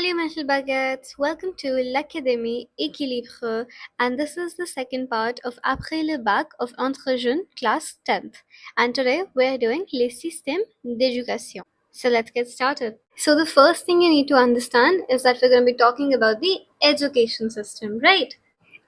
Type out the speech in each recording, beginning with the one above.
Salut mes chers baguettes, welcome to l'Académie Équilibre, and this is the second part of Après le bac of Entre Jeunes class 10th. And today we are doing les systèmes d'éducation. So let's get started. So the first thing you need to understand is that we're going to be talking about the education system, right?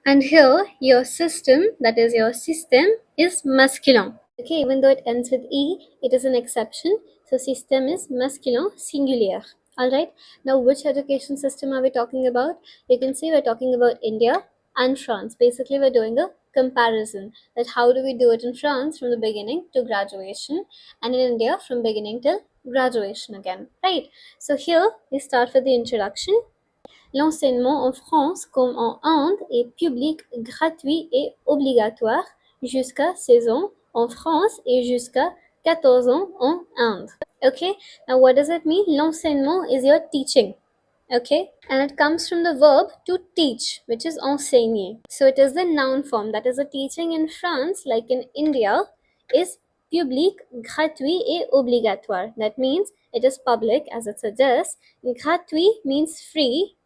And here your system, that is your système, is masculin. Okay, even though it ends with E, it is an exception. So système is masculin singulier. Alright, now which education system are we talking about? You can see we're talking about India and France. Basically, we're doing a comparison that how do we do it in France from the beginning to graduation, and in India from beginning till graduation again, right? So here we start with the introduction. L'enseignement en France comme en Inde est public, gratuit et obligatoire jusqu'à 16 ans en France et jusqu'à 14 ans en Inde. Okay, now what does it mean? L'enseignement is your teaching. Okay, and it comes from the verb to teach, which is enseigner. So it is the noun form, that is the teaching in France, like in India, is public, gratuit et obligatoire. That means it is public, as it suggests. Gratuit means free,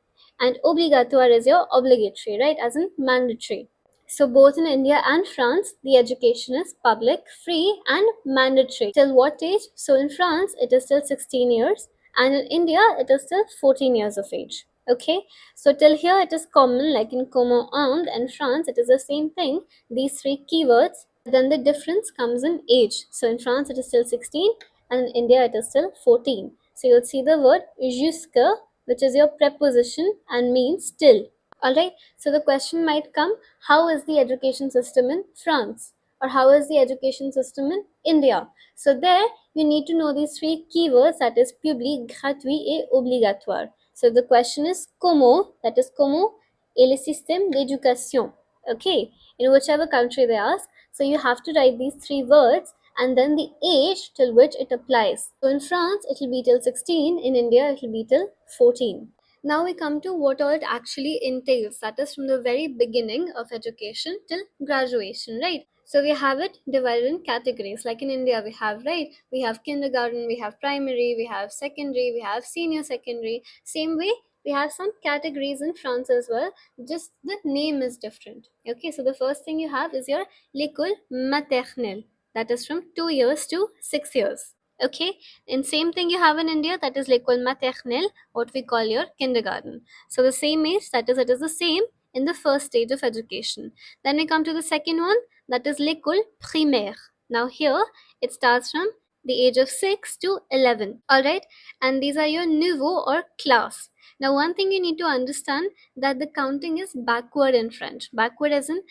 and obligatoire is your obligatory, right, as in mandatory. So both in India and France, the education is public, free and mandatory. Till what age? So in France, it is till 16 years, and in India, it is till 14 years of age. Okay, so till here it is common, like in Como Inde and France, it is the same thing, these three keywords. Then the difference comes in age. So in France, it is still 16, and in India, it is still 14. So you'll see the word jusque, which is your preposition and means till. Alright, so the question might come, how is the education system in France? Or how is the education system in India? So there, you need to know these three keywords, that is public, gratuit et obligatoire. So the question is comment, that is comment, et le système d'éducation. Okay, in whichever country they ask. So you have to write these three words and then the age till which it applies. So in France, it will be till 16. In India, it will be till 14. Now we come to what all it actually entails, that is from the very beginning of education till graduation, right? So we have it divided in categories, like in India we have, right? We have kindergarten, we have primary, we have secondary, we have senior secondary. Same way, we have some categories in France as well, just the name is different. Okay, so the first thing you have is your l'école maternelle, that is from 2 years to 6 years. Okay, and same thing you have in India, that is l'école maternelle, what we call your kindergarten. So the same age, that is, it is the same in the first stage of education. Then we come to the second one, that is l'école primaire. Now here it starts from the age of 6 to 11. Alright, and these are your niveau or class. Now one thing you need to understand, that the counting is backward in French. Backward as in,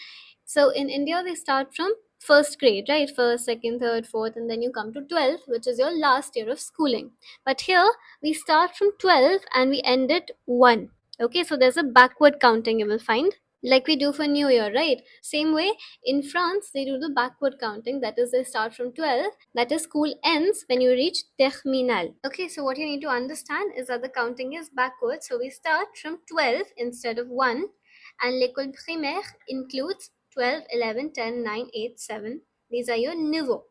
so in India they start from first grade, right? First, second, third, fourth, and then you come to 12th, which is your last year of schooling. But here we start from 12 and we end at 1. Okay, so there's a backward counting you will find, like we do for New Year, right? Same way in France they do the backward counting, that is they start from 12, that is school ends when you reach terminal. Okay, so what you need to understand is that the counting is backward, so we start from 12 instead of 1, and l'école primaire includes 12, 11, 10, 9, 8, 7. These are your niveau.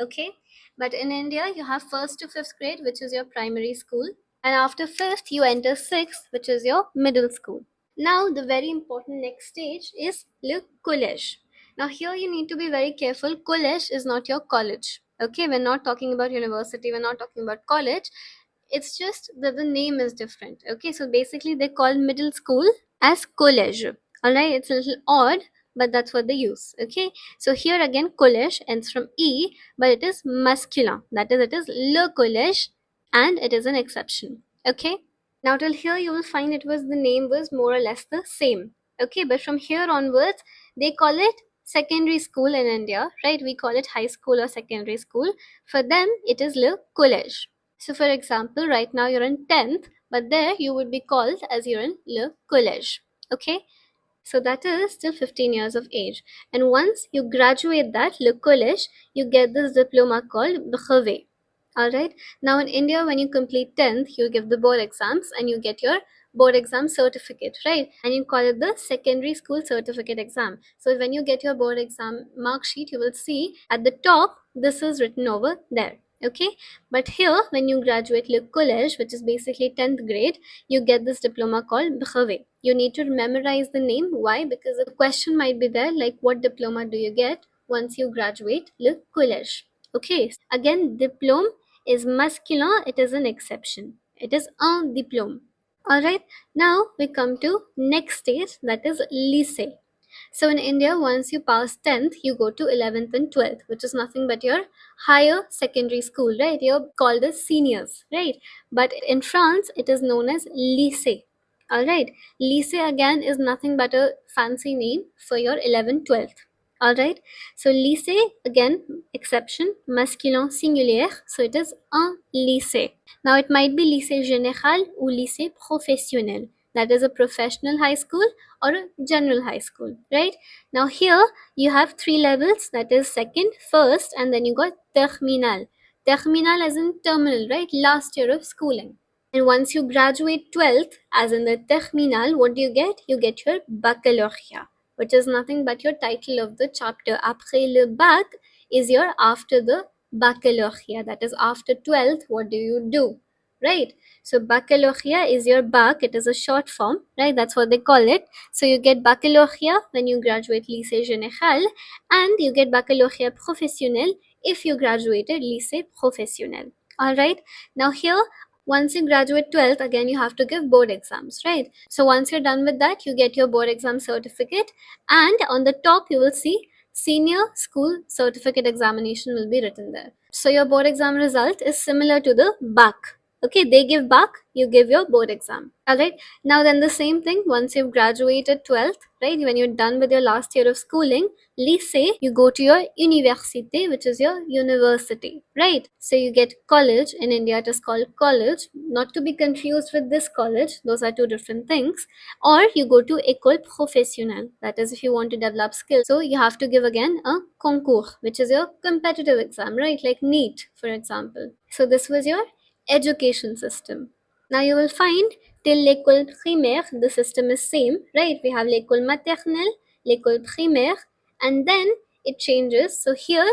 Okay, but in India you have first to fifth grade, which is your primary school, and after fifth you enter sixth, which is your middle school. Now the very important next stage is le collège. Now here you need to be very careful. Collège is not your college. Okay, we're not talking about university, we're not talking about college. It's just that the name is different. Okay, so basically they call middle school as collège. Alright, it's a little odd, but that's what they use. Okay, so here again collège ends from E, but it is masculin. That is, it is le collège, and it is an exception. Okay, now till here you will find it was, the name was more or less the same. Okay, but from here onwards they call it secondary school in India, right? We call it high school or secondary school. For them it is le collège. So for example, right now you're in 10th, but there you would be called as you're in le collège. Okay, so that is till 15 years of age. And once you graduate that, le collège, you get this diploma called brevet. Alright, now in India, when you complete 10th, you give the board exams and you get your board exam certificate, right? And you call it the secondary school certificate exam. So when you get your board exam mark sheet, you will see at the top, this is written over there. Okay, but here when you graduate le collège, which is basically 10th grade, you get this diploma called brevet. You need to memorize the name. Why? Because the question might be there like, what diploma do you get once you graduate le collège? Okay, again, diplôme is masculin, it is an exception. It is un diplôme. Alright, now we come to next stage, that is lycée. So in India, once you pass 10th, you go to 11th and 12th, which is nothing but your higher secondary school, right? You're called as seniors, right? But in France, it is known as lycée. Alright, lycée again is nothing but a fancy name for your 11th, 12th. Alright, so lycée again, exception, masculin singulier, so it is un lycée. Now it might be lycée général or lycée professionnel. That is a professional high school or a general high school, right? Now here you have three levels, that is second, first, and then you got terminal. Terminal as in terminal, right? Last year of schooling. And once you graduate 12th, as in the terminal, what do you get? You get your baccalauréat, which is nothing but your title of the chapter. Après le bac is your after the baccalauréat, that is after 12th, what do you do? Right? So baccalauréat is your bac, it is a short form, right? That's what they call it. So you get baccalauréat when you graduate lycée général, and you get baccalauréat professionnel if you graduated lycée professionnel. Alright, now here once you graduate 12th, again you have to give board exams, right? So once you're done with that, you get your board exam certificate, and on the top you will see senior school certificate examination will be written there. So your board exam result is similar to the bac. Okay, they give bac, you give your board exam. Alright, now then the same thing, once you've graduated 12th, right, when you're done with your last year of schooling, lycée, you go to your université, which is your university, right? So you get college, in India it is called college, not to be confused with this college, those are two different things. Or you go to école professionnelle, that is if you want to develop skills. So you have to give again a concours, which is your competitive exam, right? Like NEET, for example. So this was your education system. Now you will find till l'école primaire, the system is same, right? We have l'école maternelle, l'école primaire, and then it changes. So here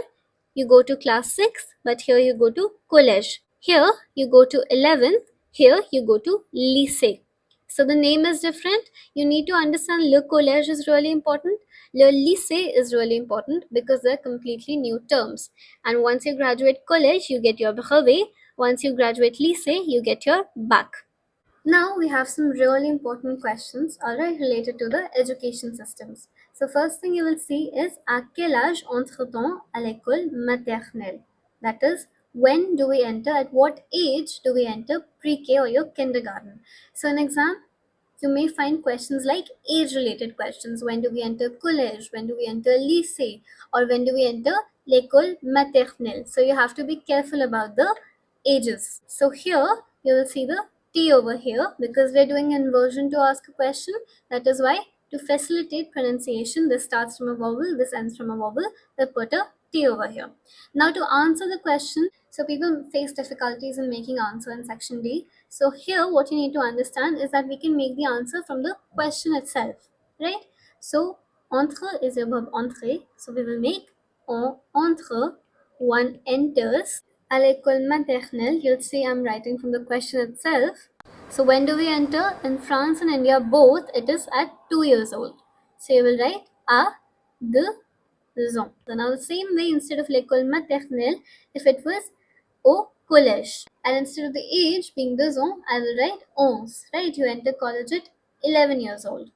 you go to class 6, but here you go to collège. Here you go to 11th, here you go to lycée. So the name is different. You need to understand le collège is really important. Le lycée is really important because they're completely new terms. And once you graduate collège, you get your brevet. Once you graduate lycée, you get your bac. Now we have some really important questions, alright, related to the education systems. So first thing you will see is à quel âge entre-t-on à l'école maternelle? That is, when do we enter, at what age do we enter pre-K or your kindergarten? So in exam, you may find questions like age related questions. When do we enter collège? When do we enter lycée? Or when do we enter l'école maternelle? So you have to be careful about the ages. So here you will see the T over here because we're doing inversion to ask a question. That is why to facilitate pronunciation, this starts from a vowel, this ends from a vowel, we put a T over here. Now to answer the question, so people face difficulties in making answer in section D. So here what you need to understand is that we can make the answer from the question itself, right? So entre is a verb entrer, so we will make on entre, one enters. À l'école maternelle, you'll see I'm writing from the question itself. So when do we enter? In France and India both, it is at 2 years old. So you will write à 2 ans. So now the same way, instead of l'école maternelle, if it was au collège, and instead of the age being 2 ans, I will write 11, right? You enter college at 11 years old.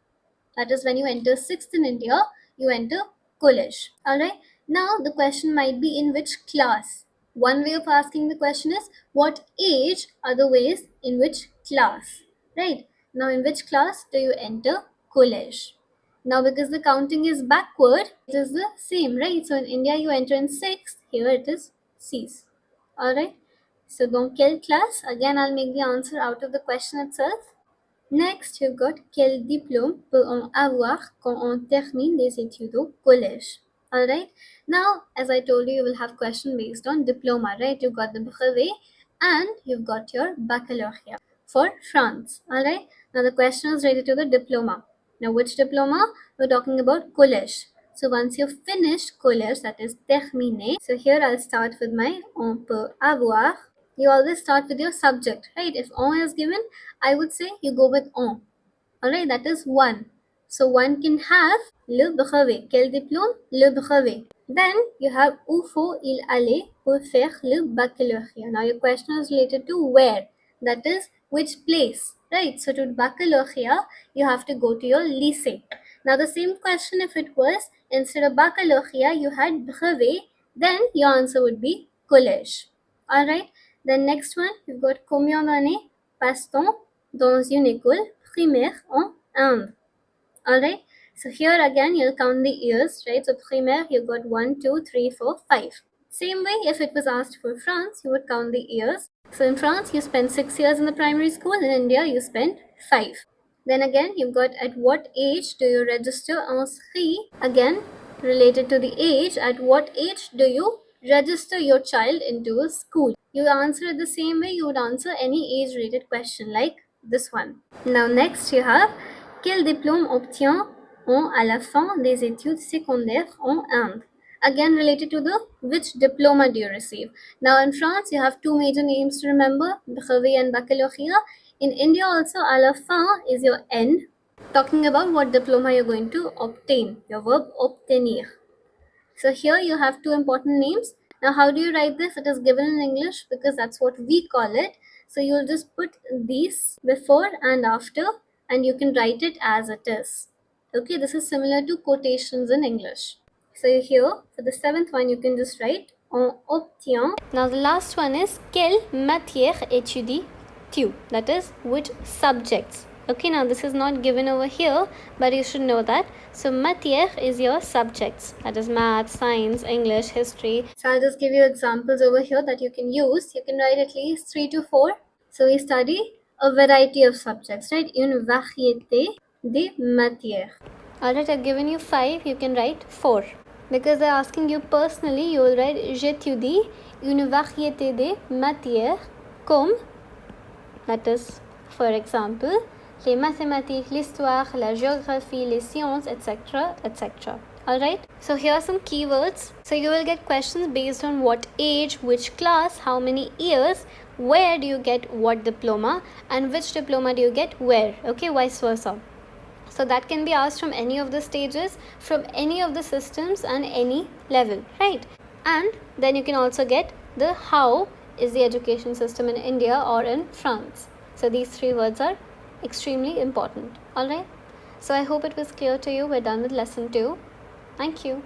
That is when you enter 6th in India, you enter college. Alright. Now the question might be in which class. One way of asking the question is what age, other ways in which class. Right. Now in which class do you enter college? Now because the counting is backward, it is the same, right? So in India you enter in 6th, here it is 6th. Alright. So dans quelle classe? Again I'll make the answer out of the question itself. Next, you've got quel diplôme peut-on avoir quand on termine des études au collège? Alright. Now, as I told you, you will have question based on diploma, right? You've got the brevet and you've got your baccalaureate for France. Alright. Now the question is related to the diploma. Now, which diploma? We're talking about collège. So once you've finished collège, that is terminé. So here I'll start with my on peut avoir. You always start with your subject, right? If on is given, I would say you go with on. Alright, that is one. So one can have le brevet. Quel diplôme? Le brevet. Then you have où faut-il aller pour faire le baccalauréat. Now your question is related to where. That is which place. Right? So to baccalauréat, you have to go to your lycée. Now the same question, if it was instead of baccalauréat, you had brevet, then your answer would be collège. Alright. Then next one, you've got combien d'années passe-t-on dans une école primaire en Inde? Alright. So here again you'll count the years, right? So primaire you got 1, 2, 3, 4, 5. Same way if it was asked for France, you would count the years. So in France you spend 6 years in the primary school, in India you spend 5. Then again you've got at what age do you register inscrit? Again related to the age, at what age do you register your child into a school? You answer it the same way you would answer any age related question like this one. Now next you have quel diplôme obtient-on à la fin des études secondaires en Inde? Again related to the which diploma do you receive? Now in France you have two major names to remember, brevet and baccalauréat. In India also à la fin is your end, talking about what diploma you're going to obtain, your verb obtenir. So here you have two important names. Now how do you write this? It is given in English because that's what we call it. So you'll just put these before and after and you can write it as it is. Okay, this is similar to quotations in English. So here for the seventh one you can just write on obtient. Now the last one is quelle matière étudies-tu? That is which subjects. Okay, now this is not given over here, but you should know that. So matière is your subjects. That is math, science, English, history. So I'll just give you examples over here that you can use. You can write at least 3 to 4. So we study a variety of subjects, right? Une variété de matières. Alright, I've given you 5. You can write 4. Because they're asking you personally, you will write j'étudie une variété de matières comme, that is, for example, les mathématiques, l'histoire, la géographie, les sciences, etc., etc. Alright, so here are some keywords. So you will get questions based on what age, which class, how many years, where do you get what diploma, and which diploma do you get where. Okay, vice versa. So that can be asked from any of the stages, from any of the systems and any level, right? And then you can also get the how is the education system in India or in France. So these 3 words are extremely important. Alright, so I hope it was clear to you. We're done with lesson 2. Thank you.